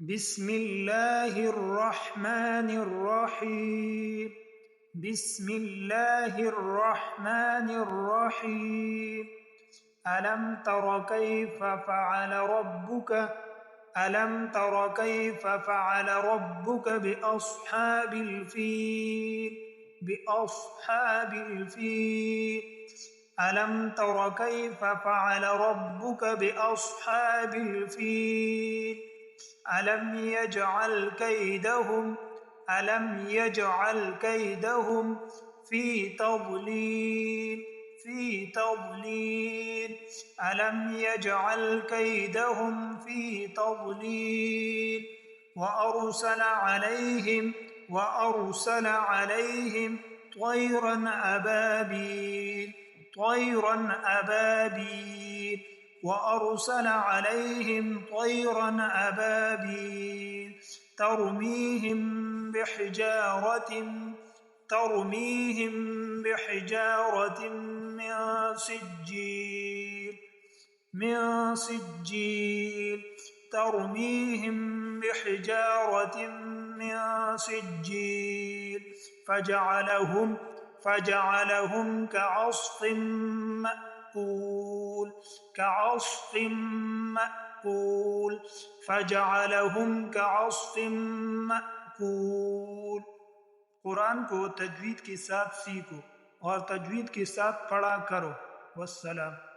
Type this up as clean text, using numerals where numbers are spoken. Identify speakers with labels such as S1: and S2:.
S1: बिस्मिल्लाहिर्रहमानिर्रहीम। बिस्मिल्लाहिर्रहमानिर्रहीम। अलम तर कैफ फ़अल रब्बुक अलम तर कैफ फ़अल रब्बुक बिअस्हाबिल फील बिअस्हाबिल फील। अलम तर कैफ फ़अल रब्बुक बिअस्हाबिल फील। अलम यजअल कैदहुम फी तضलील। अलम यजअल कैदहुम फी तضलील। वअरसल अलैहिम طيرا अबाबील। وأرسل عليهم طيرا أبابيل ترميهم بحجارة من سجيل فجعلهم كعصف مأكول। कुरान को तजवीद के साथ सीखो और तजवीद के साथ पढ़ा करो। वस्सलाम।